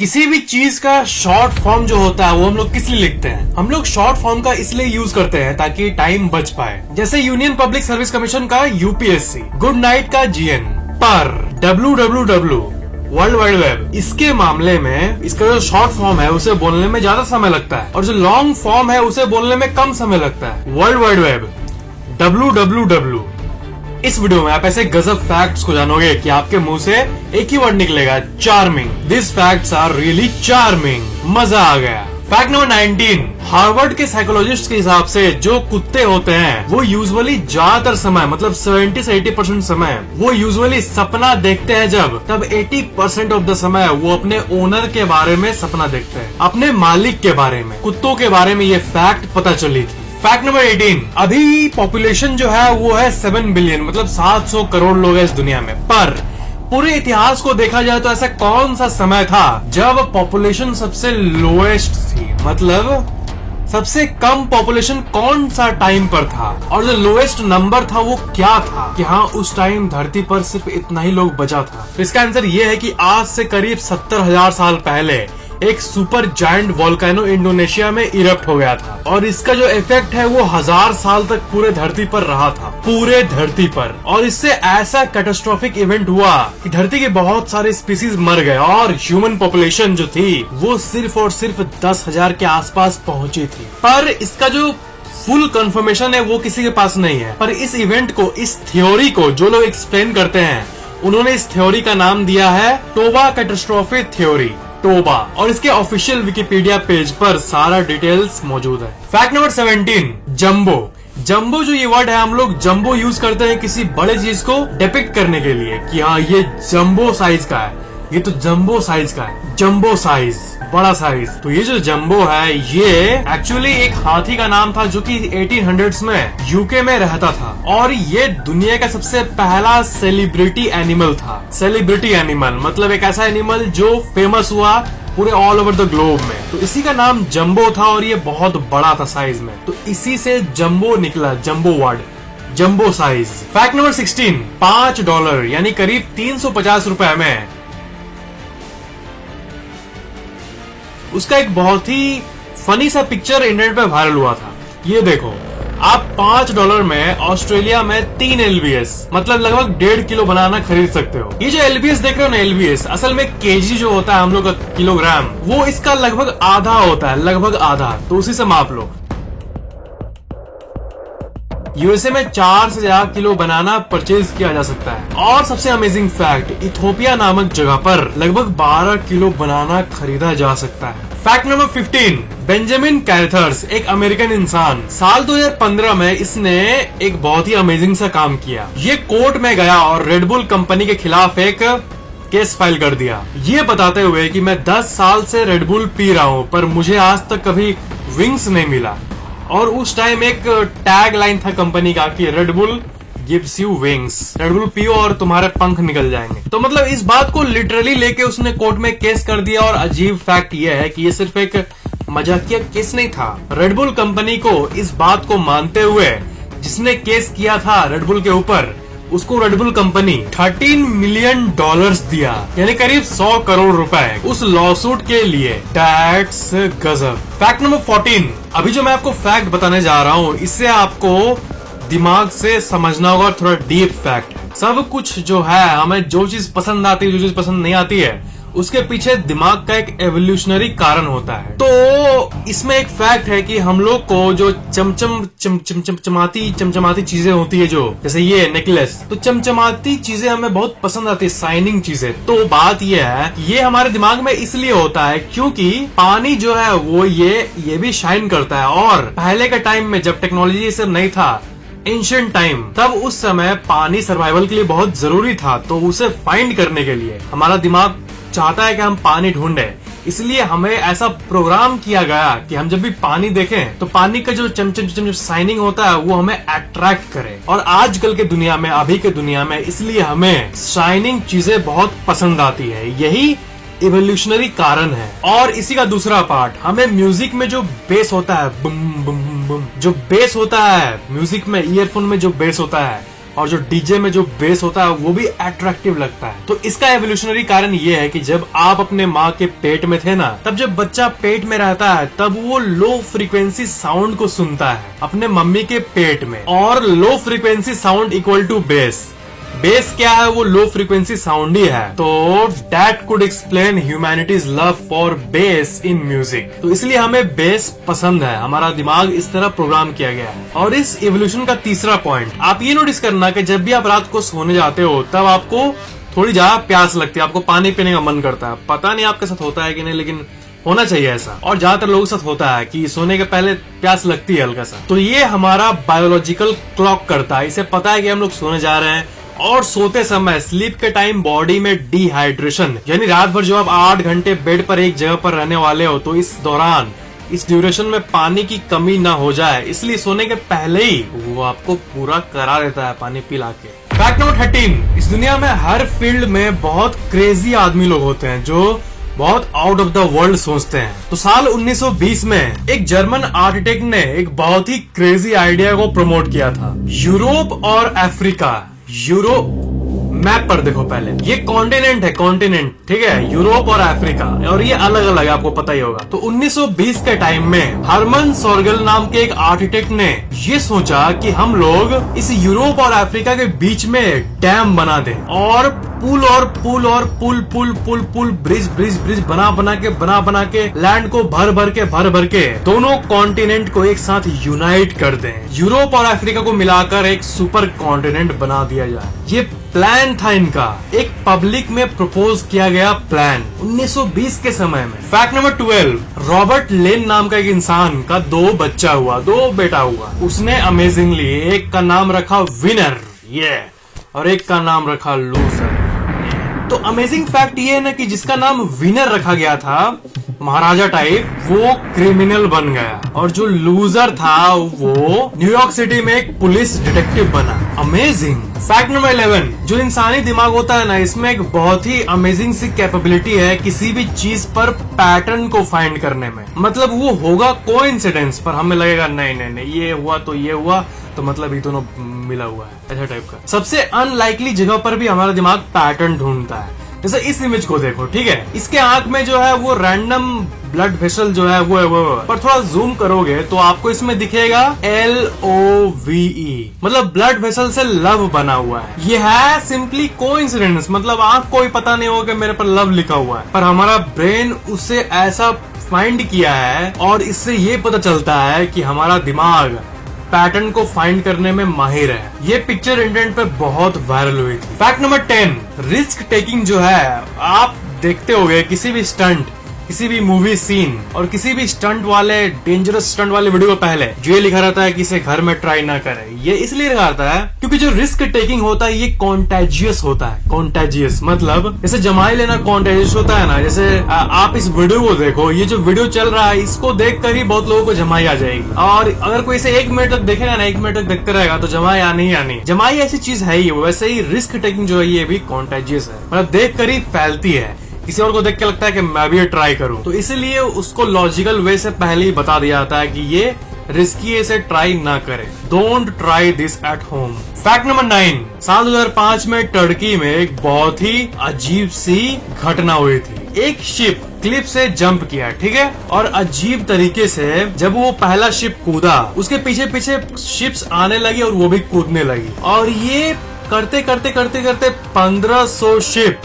किसी भी चीज का शॉर्ट फॉर्म जो होता है वो हम लोग किस लिए लिखते हैं? हम लोग शॉर्ट फॉर्म का इसलिए यूज करते हैं ताकि टाइम बच पाए। जैसे यूनियन पब्लिक सर्विस कमीशन का यूपीएससी, गुड नाइट का जीएन, पर www वर्ल्ड वाइड वेब, इसके मामले में इसका जो शॉर्ट फॉर्म है उसे बोलने में ज्यादा समय लगता है और जो लॉन्ग फॉर्म है उसे बोलने में कम समय लगता है। World wide web www। इस वीडियो में आप ऐसे गजब फैक्ट्स को जानोगे कि आपके मुंह से एक ही वर्ड निकलेगा, charming. This facts are really charming. मजा आ गया। फैक्ट नंबर 19, हार्वर्ड के साइकोलॉजिस्ट के हिसाब से जो कुत्ते होते हैं वो यूजुअली ज्यादातर समय, मतलब 70 से 80% समय वो यूजुअली सपना देखते हैं तब 80% ऑफ द समय वो अपने ओनर के बारे में सपना देखते हैं, अपने मालिक के बारे में। कुत्तों के बारे में ये फैक्ट पता चली थी। फैक्ट नंबर 18, अभी पॉपुलेशन जो है वो है 7 बिलियन, मतलब 700 करोड़ लोग हैं इस दुनिया में। पर पूरे इतिहास को देखा जाए तो ऐसा कौन सा समय था जब पॉपुलेशन सबसे लोएस्ट थी, मतलब सबसे कम पॉपुलेशन कौन सा टाइम पर था और जो लोएस्ट नंबर था वो क्या था? कि हाँ, उस टाइम धरती पर सिर्फ इतना ही लोग बचा था। तो इसका आंसर ये है कि आज से करीब 70,000 साल पहले एक सुपर जायंट वोल्केनो इंडोनेशिया में इरप्ट हो गया था और इसका जो इफेक्ट है वो 1000 साल तक पूरे धरती पर रहा था, पूरे धरती पर। और इससे ऐसा कैटास्ट्रोफिक इवेंट हुआ कि धरती के बहुत सारे स्पीसीज मर गए और ह्यूमन पॉपुलेशन जो थी वो सिर्फ और सिर्फ 10,000 के आसपास पहुंची थी। पर इसका जो फुल कंफर्मेशन है वो किसी के पास नहीं है। पर इस इवेंट को, इस थ्योरी को जो लोग एक्सप्लेन करते हैं उन्होंने इस थ्योरी का नाम दिया है टोबा कैटास्ट्रोफे थ्योरी, टोबा। और इसके ऑफिशियल विकिपीडिया पेज पर सारा डिटेल्स मौजूद है। Fact number 17, jumbo. जंबो जो ये वर्ड है, हम लोग जंबो यूज करते हैं किसी बड़े चीज को डिपिक्ट करने के लिए कि हाँ ये जंबो साइज का है, ये तो जंबो साइज का है, जंबो साइज, बड़ा साइज। तो ये जो जंबो है ये एक्चुअली एक हाथी का नाम था जो कि 1800s में यूके में रहता था और ये दुनिया का सबसे पहला सेलिब्रिटी एनिमल था। सेलिब्रिटी एनिमल मतलब एक ऐसा एनिमल जो फेमस हुआ पूरे ऑल ओवर द ग्लोब में। तो इसी का नाम जंबो था और ये बहुत बड़ा था साइज में, तो इसी से जंबो निकला, jumbo word, jumbo size. Fact number 16, $5 यानी करीब 350 रुपए में उसका एक बहुत ही फनी सा पिक्चर इंटरनेट पे वायरल हुआ था। ये देखो, आप $5 में ऑस्ट्रेलिया में 3 LBS मतलब लगभग 1.5 किलो बनाना खरीद सकते हो। ये जो LBS देख रहे हो ना, LBS असल में केजी जो होता है हम लोग का किलोग्राम, वो इसका लगभग आधा होता है, लगभग आधा। तो उसी से माप लो। यूएसए में 4 से ज्यादा किलो बनाना परचेज किया जा सकता है। और सबसे अमेजिंग फैक्ट, इथोपिया नामक जगह पर लगभग 12 किलो बनाना खरीदा जा सकता है। फैक्ट नंबर 15, बेंजामिन कैरेथर्स, एक अमेरिकन इंसान, साल 2015 में इसने एक बहुत ही अमेजिंग सा काम किया। ये कोर्ट में गया और रेडबुल कंपनी के खिलाफ एक केस फाइल कर दिया, ये बताते हुए कि मैं 10 साल से रेडबुल पी रहा हूँ पर मुझे आज तक कभी विंग्स नहीं मिला। और उस टाइम एक टैग लाइन था कंपनी का कि Red Bull gives you wings, Red Bull पियो और तुम्हारे पंख निकल जाएंगे। तो मतलब इस बात को लिटरली लेके उसने कोर्ट में केस कर दिया। और अजीब फैक्ट ये है कि ये सिर्फ एक मजाकिया केस नहीं था। रेडबुल कंपनी को इस बात को मानते हुए जिसने केस किया था रेडबुल के ऊपर, उसको रेडबुल कंपनी $13 मिलियन दिया, यानी करीब 100 करोड़ रुपए उस लॉसूट के लिए। दैट्स गजब। फैक्ट नंबर 14, अभी जो मैं आपको फैक्ट बताने जा रहा हूँ इससे आपको दिमाग से समझना होगा, थोड़ा डीप फैक्ट है। सब कुछ जो है, हमें जो चीज पसंद आती है, जो चीज पसंद नहीं आती है, उसके पीछे दिमाग का एक एवोल्यूशनरी कारण होता है। तो इसमें एक फैक्ट है कि हम लोग को जो चमचमाती चीजें होती है, जो जैसे ये नेकलेस, तो चमचमाती चीजें हमें बहुत पसंद आती है, शाइनिंग चीजें। तो बात ये है, ये हमारे दिमाग में इसलिए होता है क्योंकि पानी जो है वो ये भी शाइन करता है। और पहले के टाइम में जब टेक्नोलॉजी सब नहीं था, एंशिएंट टाइम, तब उस समय पानी सर्वाइवल के लिए बहुत जरूरी था। तो उसे फाइंड करने के लिए हमारा दिमाग चाहता है कि हम पानी ढूंढे, इसलिए हमें ऐसा प्रोग्राम किया गया कि हम जब भी पानी देखें तो पानी का जो चमचम शाइनिंग होता है वो हमें अट्रैक्ट करे। और आजकल के दुनिया में, अभी के दुनिया में, इसलिए हमें शाइनिंग चीजें बहुत पसंद आती है। यही इवोल्यूशनरी कारण है। और इसी का दूसरा पार्ट, हमें म्यूजिक में जो बेस होता है, बुम बुम बुम, जो बेस होता है म्यूजिक में, ईयरफोन में जो बेस होता है, और जो डीजे में जो बेस होता है वो भी अट्रैक्टिव लगता है। तो इसका एवोल्यूशनरी कारण ये है कि जब आप अपने माँ के पेट में थे ना, तब जब बच्चा पेट में रहता है तब वो लो फ्रीक्वेंसी साउंड को सुनता है अपने मम्मी के पेट में, और low frequency sound equal to bass. Bass क्या है? वो लो फ्रीक्वेंसी साउंड ही है। तो that could explain humanity's love for bass in music. तो इसलिए हमें बेस पसंद है, हमारा दिमाग इस तरह प्रोग्राम किया गया है। और इस इवोल्यूशन का तीसरा पॉइंट, आप ये नोटिस करना कि जब भी आप रात को सोने जाते हो तब आपको थोड़ी ज्यादा प्यास लगती है, आपको पानी पीने का मन करता है। पता नहीं आपके साथ होता है कि नहीं, लेकिन होना चाहिए ऐसा। और ज्यादातर लोगों के साथ होता है कि सोने के पहले प्यास लगती है हल्का सा। तो ये हमारा बायोलॉजिकल क्लॉक करता है, इसे पता है कि हम लोग सोने जा रहे हैं। और सोते समय स्लीप के टाइम बॉडी में डिहाइड्रेशन, यानी रात भर जो आप 8 घंटे बेड पर एक जगह पर रहने वाले हो, तो इस दौरान इस ड्यूरेशन में पानी की कमी ना हो जाए, इसलिए सोने के पहले ही वो आपको पूरा करा देता है पानी पिला के। फैक्ट नंबर 13, इस दुनिया में हर फील्ड में बहुत क्रेजी आदमी लोग होते हैं जो बहुत आउट ऑफ द वर्ल्ड सोचते हैं। तो साल 1920 में एक जर्मन आर्किटेक्ट ने एक बहुत ही क्रेजी आइडिया को प्रमोट किया था। यूरोप और अफ्रीका, यूरोप मैप पर देखो, पहले ये कॉन्टिनेंट है, कॉन्टिनेंट, ठीक है, यूरोप और अफ्रीका, और ये अलग अलग है, आपको पता ही होगा। तो 1920 के टाइम में हरमन सोर्गल नाम के एक आर्किटेक्ट ने ये सोचा कि हम लोग इस यूरोप और अफ्रीका के बीच में डैम बना दें, और पुल और पुल और पुल पुल पुल पुल ब्रिज ब्रिज ब्रिज बना के लैंड को भर भर के दोनों कॉन्टिनेंट को एक साथ यूनाइट कर दें। यूरोप और अफ्रीका को मिलाकर एक सुपर कॉन्टिनेंट बना दिया जाए। ये प्लान था इनका, एक पब्लिक में प्रपोज किया गया प्लान 1920 के समय में। फैक्ट नंबर 12, रॉबर्ट लेन नाम का एक इंसान का 2 बच्चा हुआ, 2 बेटा हुआ। उसने अमेजिंगली एक का नाम रखा विनर, ये, और एक का नाम रखा लूजर। तो अमेजिंग फैक्ट ये है ना कि जिसका नाम विनर रखा गया था, महाराजा टाइप, वो क्रिमिनल बन गया, और जो लूजर था वो न्यूयॉर्क सिटी में एक पुलिस डिटेक्टिव बना। अमेजिंग। फैक्ट नंबर 11, जो इंसानी दिमाग होता है ना, इसमें एक बहुत ही अमेजिंग सी कैपेबिलिटी है किसी भी चीज पर पैटर्न को फाइंड करने में। मतलब वो होगा कोइंसिडेंस, पर हमें लगेगा नहीं नहीं नहीं, ये हुआ तो ये हुआ, तो मतलब ये दोनों मिला हुआ है, ऐसा टाइप का। सबसे अनलाइकली जगह पर भी हमारा दिमाग पैटर्न ढूंढता है। जैसे इस इमेज को देखो, ठीक है, इसके आंख में जो है वो रैंडम ब्लड वेसल जो है वो है, वो पर थोड़ा जूम करोगे तो आपको इसमें दिखेगा LOVE, मतलब ब्लड वेसल से लव बना हुआ है। ये है सिंपली कोइंसिडेंस, मतलब आंख को ही पता नहीं होगा कि मेरे पर लव लिखा हुआ है, पर हमारा ब्रेन उसे ऐसा फाइंड किया है, और इससे ये पता चलता है कि हमारा दिमाग पैटर्न को फाइंड करने में माहिर है। ये पिक्चर इंटरनेट पे बहुत वायरल हुई थी। फैक्ट नंबर 10, रिस्क टेकिंग जो है, आप देखते होंगे किसी भी स्टंट, किसी भी मूवी सीन और किसी भी स्टंट वाले, डेंजरस स्टंट वाले वीडियो को पहले जो ये लिखा रहता है कि इसे घर में ट्राई ना करें। ये इसलिए लिखा रहता है क्योंकि जो रिस्क टेकिंग होता है ये कॉन्टेजियस होता है। कॉन्टेजियस मतलब जैसे जमाई लेना कॉन्टेजियस होता है ना, जैसे आप इस वीडियो को देखो, ये जो वीडियो चल रहा है इसको देखकर ही बहुत लोगों को जमाई आ जाएगी, और अगर कोई इसे 1 मिनट तक देखेगा ना, 1 मिनट तक देखते रहेगा तो जमाई आनी ही आनी। जमाई ऐसी चीज है ही, वैसे ही रिस्क टेकिंग जो है ये भी कॉन्टेजियस है, मतलब देख कर ही फैलती है। किसी और को देख के लगता है कि मैं भी ये ट्राई करूं, तो इसलिए उसको लॉजिकल वे से पहले ही बता दिया जाता है कि ये रिस्की है, इसे ट्राई ना करें। Don't try this at home. Fact number 9, साल 2005 में टर्की में एक बहुत ही अजीब सी घटना हुई थी। एक शिप क्लिफ से जंप किया, ठीक है, और अजीब तरीके से जब वो पहला शिप कूदा, उसके पीछे पीछे शिप्स आने लगी और वो भी कूदने लगी, और ये करते करते करते करते 1500 शिप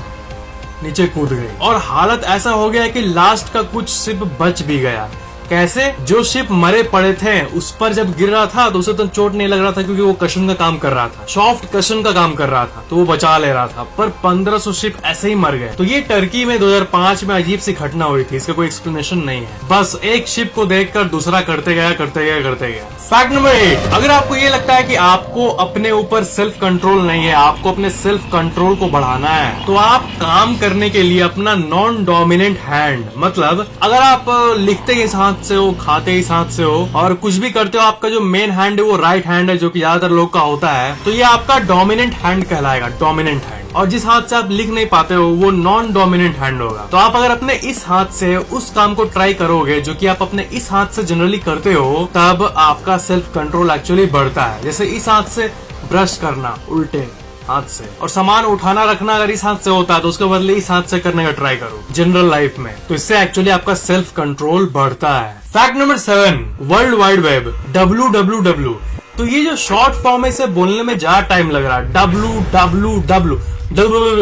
नीचे कूद गई, और हालत ऐसा हो गया कि लास्ट का कुछ शिप बच भी गया। कैसे? जो शिप मरे पड़े थे उस पर जब गिर रहा था तो उसे तो चोट नहीं लग रहा था, क्योंकि वो कशन का काम कर रहा था, सॉफ्ट कशन का काम कर रहा था, तो वो बचा ले रहा था, पर 1500 शिप ऐसे ही मर गए। तो ये टर्की में 2005 में अजीब सी घटना हुई थी, इसका कोई एक्सप्लेनेशन नहीं है, बस एक शिप को देखकर दूसरा करते गया करते गया करते गया। फैक्ट नंबर 8, अगर आपको ये लगता है कि आपको अपने ऊपर सेल्फ कंट्रोल नहीं है, आपको अपने सेल्फ कंट्रोल को बढ़ाना है, तो आप काम करने के लिए अपना नॉन डोमिनेंट हैंड, मतलब अगर आप लिखते ही इस हाथ से हो, खाते ही हाथ से हो, और कुछ भी करते हो, आपका जो मेन हैंड है वो राइट हैंड है, जो कि ज्यादातर लोग का होता है, तो ये आपका डोमिनेंट हैंड कहलाएगा, डोमिनेंट हैंड। और जिस हाथ से आप लिख नहीं पाते हो वो नॉन डोमिनेंट हैंड होगा। तो आप अगर अपने इस हाथ से उस काम को ट्राई करोगे जो कि आप अपने इस हाथ से जनरली करते हो, तब आपका सेल्फ कंट्रोल एक्चुअली बढ़ता है। जैसे इस हाथ से ब्रश करना उल्टे हाथ से, और सामान उठाना रखना अगर इस हाथ से होता है तो उसके बदले इस हाथ से करने का ट्राई करो जनरल लाइफ में। तो इससे एक्चुअली आपका सेल्फ कंट्रोल बढ़ता है। Fact number 7, world wide web, WWW। तो ये जो शॉर्ट फॉर्म है इसे बोलने में ज्यादा टाइम लग रहा है। WWW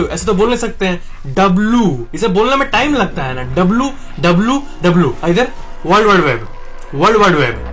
ऐसे तो बोल नहीं सकते हैं, W इसे बोलने में टाइम लगता है ना। WWW इधर world wide web, world wide web.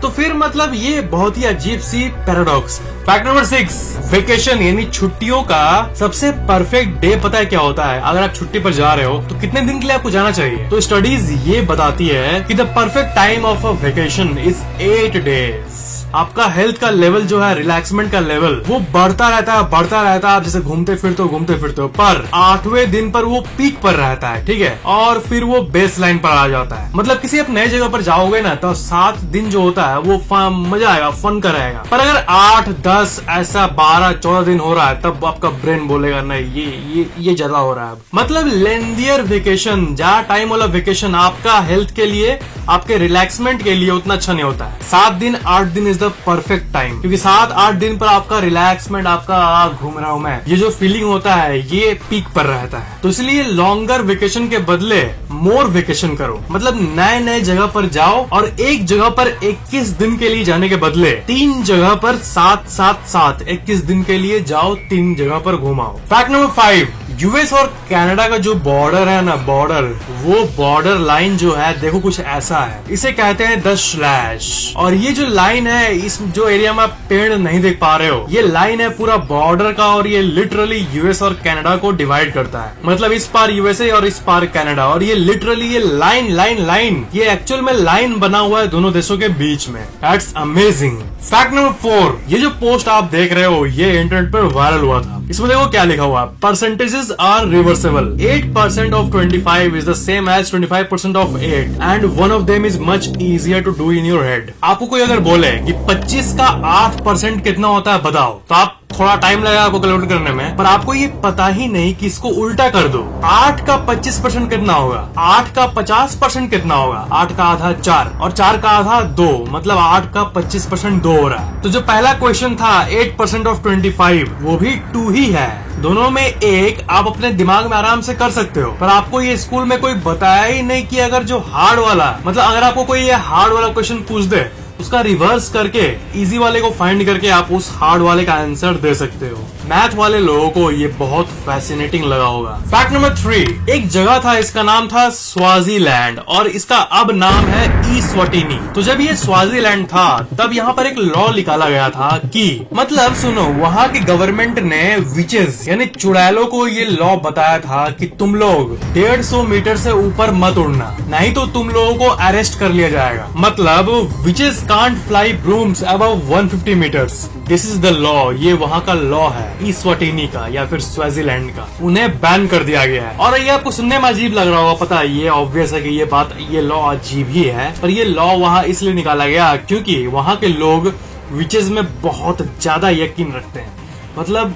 तो फिर मतलब ये बहुत ही अजीब सी पैराडॉक्स। फैक्ट नंबर 6, वेकेशन यानी छुट्टियों का सबसे परफेक्ट डे पता है क्या होता है? अगर आप छुट्टी पर जा रहे हो तो कितने दिन के लिए आपको जाना चाहिए? तो स्टडीज ये बताती है कि the perfect time of a vacation is 8 days. आपका हेल्थ का लेवल जो है, रिलैक्समेंट का लेवल, वो बढ़ता रहता है। आप जैसे घूमते फिरते हो, पर 8वें दिन पर वो पीक पर रहता है, ठीक है, और फिर वो बेस लाइन पर आ जाता है। मतलब किसी आप नए जगह पर जाओगे ना तो 7 दिन जो होता है वो मजा आएगा, फन का रहेगा। पर अगर 8, 10 ऐसा 12, 14 दिन हो रहा है तब आपका ब्रेन बोलेगा नहीं ये ज्यादा हो रहा है। मतलब लेंदियर वेकेशन, ज्यादा टाइम वाला वेकेशन आपका हेल्थ के लिए, आपके रिलैक्समेंट के लिए उतना अच्छा नहीं होता है। 7 दिन 8 दिन इज द परफेक्ट टाइम, क्योंकि 7-8 दिन पर आपका रिलैक्समेंट, आपका घूम रहा हूं मैं, ये जो फीलिंग होता है ये पीक पर रहता है। तो इसलिए लॉन्गर वेकेशन के बदले मोर वेकेशन करो। मतलब नए जगह पर जाओ और एक जगह पर 21 दिन के लिए जाने के बदले 3 जगह पर 7-7-7 21 दिन के लिए जाओ, 3 जगह पर घुमाओ। फैक्ट नंबर 5, यूएस और कनाडा का जो बॉर्डर है ना, वो बॉर्डर लाइन जो है देखो कुछ ऐसा है। इसे कहते हैं द स्लैश। और ये जो लाइन है, इस जो एरिया में आप पेड़ नहीं देख पा रहे हो, ये लाइन है पूरा बॉर्डर का, और ये लिटरली यूएस और कनाडा को डिवाइड करता है। मतलब इस पार यूएसए और इस पार कनाडा, और ये लिटरली ये लाइन ये एक्चुअल में लाइन बना हुआ है दोनों देशों के बीच में। That's amazing. फैक्ट नंबर 4, ये जो पोस्ट आप देख रहे हो ये इंटरनेट पर वायरल हुआ था। इसमें देखो क्या लिखा हुआ, percentages are reversible. 8% of 25 is the same as 25% of 8 and one of them is much easier to do in your head. आपको कोई अगर बोले कि 25 का 8% कितना होता है बताओ, तो आप थोड़ा टाइम लगेगा आपको कैलकुलेट करने में, पर आपको ये पता ही नहीं कि इसको उल्टा कर दो। 8 का 25% कितना होगा, 8 का 50% कितना होगा, 8 का आधा 4 और 4 का आधा 2, मतलब 8 का 25% 2 हो रहा है। तो जो पहला क्वेश्चन था 8% ऑफ 25, वो भी 2 ही है। दोनों में एक आप अपने दिमाग में आराम से कर सकते हो, पर आपको ये स्कूल में कोई बताया ही नहीं कि अगर जो हार्ड वाला, मतलब अगर आपको कोई ये हार्ड वाला क्वेश्चन पूछ दे, उसका रिवर्स करके इजी वाले को फाइंड करके आप उस हार्ड वाले का आंसर दे सकते हो। मैथ वाले लोगों को ये बहुत फैसिनेटिंग लगा होगा। फैक्ट नंबर 3, एक जगह था, इसका नाम था स्वाजीलैंड, और इसका अब नाम है ईस्वाटिनी। तो जब ये स्वाजीलैंड था तब यहाँ पर एक लॉ निकाला गया था कि, मतलब सुनो, वहाँ की गवर्नमेंट ने विचेस यानी चुड़ैलों को ये लॉ बताया था कि तुम लोग 150 मीटर से ऊपर मत उड़ना, नहीं तो तुम लोगों को अरेस्ट कर लिया जाएगा। मतलब witches can't fly brooms above 150 meters. This is the law, ये वहाँ का लॉ है ईस्वाटिनी का या फिर स्वाजीलैंड का। उन्हें बैन कर दिया गया है। और ये आपको सुनने में अजीब लग रहा होगा, पता है, ये ऑब्वियस है कि ये लॉ अजीब ही है, पर ये लॉ वहाँ इसलिए निकाला गया क्योंकि वहाँ के लोग विचेस में बहुत ज्यादा यकीन रखते हैं। मतलब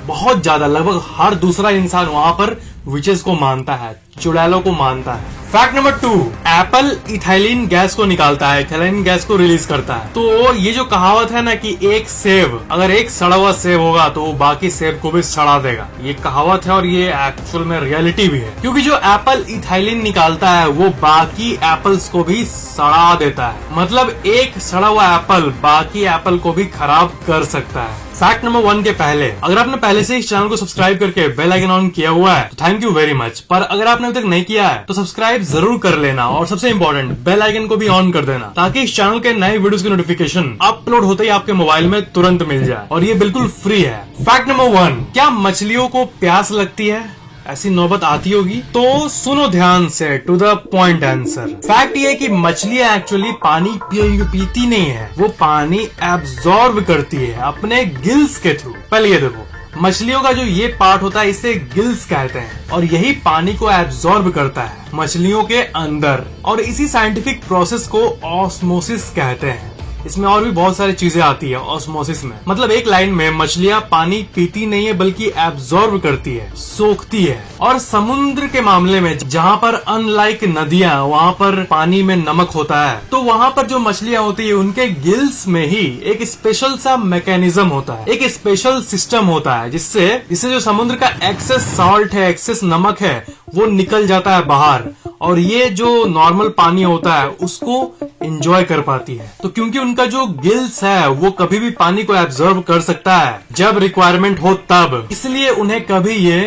बहुत ज्यादा, लगभग हर दूसरा इंसान वहाँ पर विचेस को मानता है, चुड़ैलों को मानता है। Fact number 2, Apple ethylene gas को निकालता है, इथाइलिन गैस को रिलीज करता है। तो ये जो कहावत है ना कि एक सेब, अगर एक सड़ा हुआ सेब होगा तो वो बाकी सेब को भी सड़ा देगा, ये कहावत है और ये एक्चुअल में रियलिटी भी है। क्योंकि जो एप्पल इथाइलिन निकालता है वो बाकी एप्पल्स को भी सड़ा देता है। मतलब एक सड़ा हुआ एप्पल बाकी एप्पल को भी खराब कर सकता है। फैक्ट नंबर 1 के पहले, अगर आपने पहले से इस चैनल को सब्सक्राइब करके बेल आइकन ऑन किया हुआ है तो थैंक यू वेरी मच, पर अगर आपने अभी तक नहीं किया है तो सब्सक्राइब जरूर कर लेना, और सबसे इम्पोर्टेंट बेल आइकन को भी ऑन कर देना, ताकि इस चैनल के नए वीडियोस की नोटिफिकेशन अपलोड होते ही आपके मोबाइल में तुरंत मिल जाए, और ये बिल्कुल फ्री है। फैक्ट नंबर 1, क्या मछलियों को प्यास लगती है? ऐसी नौबत आती होगी तो सुनो ध्यान से, to the point answer. Fact ये है कि मछलियां एक्चुअली पानी पीती नहीं है, वो पानी एब्जॉर्ब करती है अपने गिल्स के थ्रू। पहले ये देखो, मछलियों का जो ये पार्ट होता है इसे गिल्स कहते हैं, और यही पानी को एब्जॉर्ब करता है मछलियों के अंदर, और इसी साइंटिफिक प्रोसेस को ऑस्मोसिस कहते हैं। इसमें और भी बहुत सारी चीजें आती है ऑस्मोसिस में। मतलब एक लाइन में मछलियां पानी पीती नहीं है बल्कि एब्जॉर्ब करती है, सोखती है। और समुद्र के मामले में जहाँ पर अनलाइक नदियां वहाँ पर पानी में नमक होता है, तो वहाँ पर जो मछलियां होती है उनके गिल्स में ही एक स्पेशल सा मैकेनिज्म होता है, एक स्पेशल सिस्टम होता है जिससे जो समुद्र का एक्सेस सॉल्ट है, एक्सेस नमक है, वो निकल जाता है बाहर और ये जो नॉर्मल पानी होता है उसको एंजॉय कर पाती है। तो क्योंकि उनका जो गिल्स है वो कभी भी पानी को एब्जॉर्ब कर सकता है जब रिक्वायरमेंट हो तब, इसलिए उन्हें कभी ये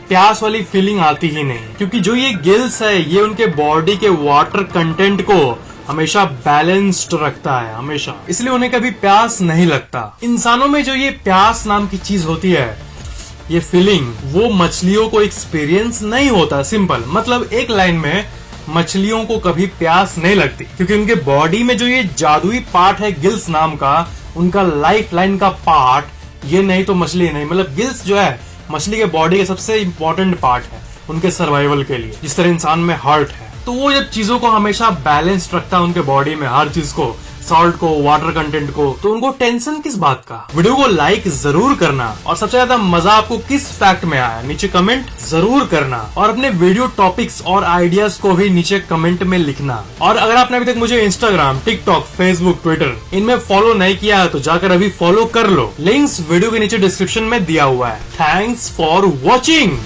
प्यास वाली फीलिंग आती ही नहीं। क्योंकि जो ये गिल्स है ये उनके बॉडी के वाटर कंटेंट को हमेशा बैलेंस्ड रखता है, हमेशा, इसलिए उन्हें कभी प्यास नहीं लगता। इंसानों में जो ये प्यास नाम की चीज होती है, ये फीलिंग, वो मछलियों को एक्सपीरियंस नहीं होता। सिंपल मतलब एक लाइन में मछलियों को कभी प्यास नहीं लगती क्योंकि उनके बॉडी में जो ये जादुई पार्ट है गिल्स नाम का, उनका लाइफ लाइन का पार्ट, ये नहीं तो मछली नहीं। मतलब गिल्स जो है मछली के बॉडी का सबसे इंपॉर्टेंट पार्ट है उनके सर्वाइवल के लिए, जिस तरह इंसान में हार्ट है। तो वो जब चीजों को हमेशा बैलेंस्ड रखता है उनके बॉडी में, हर चीज को, सॉल्ट को, वाटर कंटेंट को, तो उनको टेंशन किस बात का। वीडियो को लाइक जरूर करना और सबसे ज्यादा मजा आपको किस फैक्ट में आया नीचे कमेंट जरूर करना और अपने वीडियो टॉपिक्स और आइडियाज को भी नीचे कमेंट में लिखना। और अगर आपने अभी तक मुझे इंस्टाग्राम, टिकटॉक, फेसबुक, ट्विटर इनमें फॉलो नहीं किया है तो जाकर अभी फॉलो कर लो। लिंक्स वीडियो के नीचे डिस्क्रिप्शन में दिया हुआ है। Thanks for watching.